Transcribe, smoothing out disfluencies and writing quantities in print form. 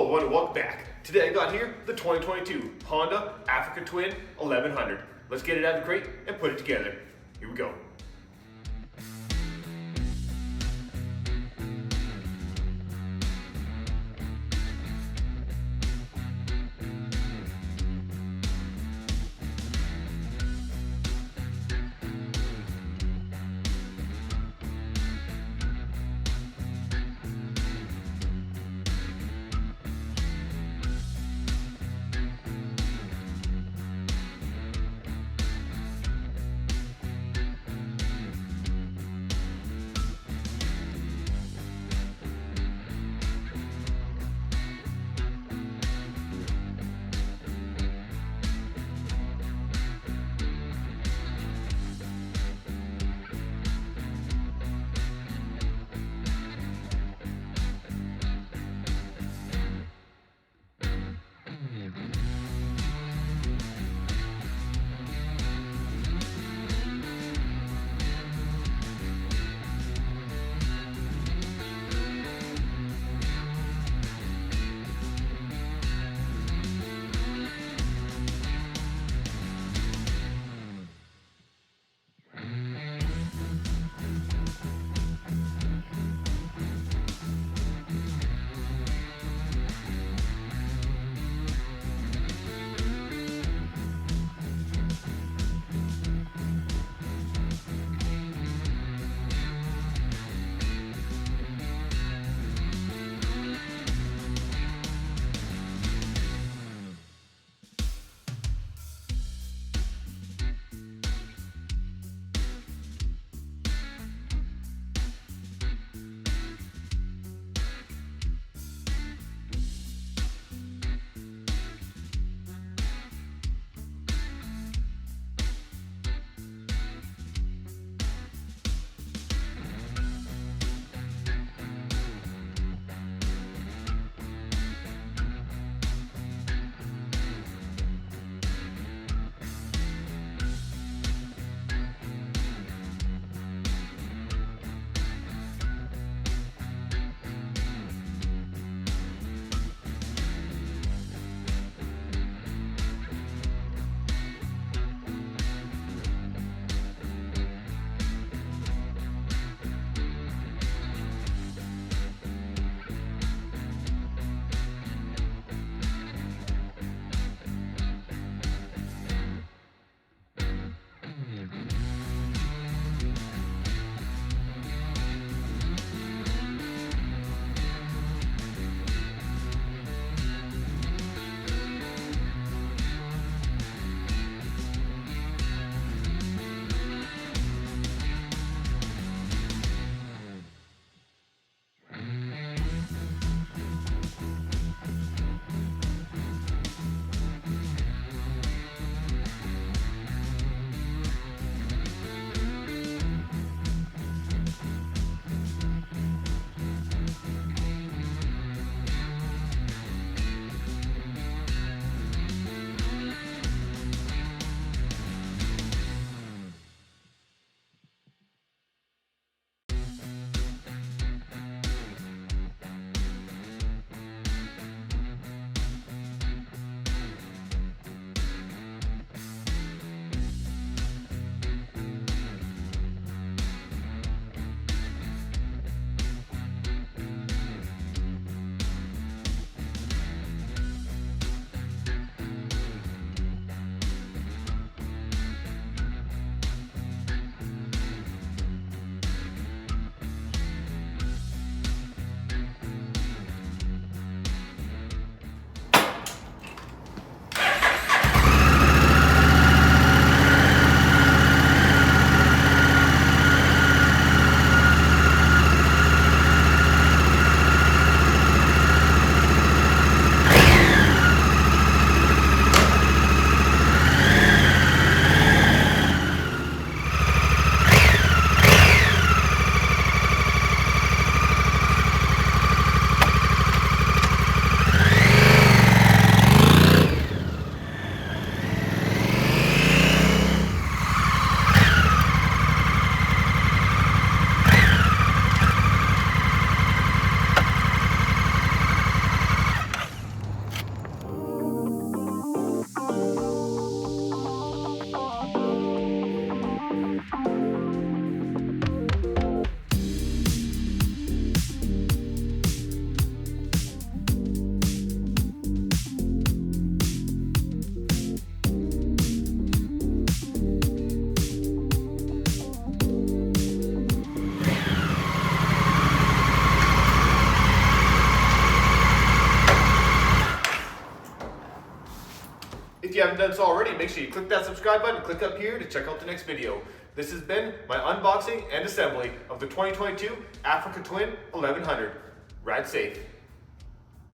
Hello everyone and welcome back. Today I got here the 2022 Honda Africa Twin 1100. Let's get it out of the crate and put it together. Here we go. If you haven't done so already, make sure you click that subscribe button and click up here to check out the next video. This has been my unboxing and assembly of the 2022 Africa Twin 1100. Ride safe.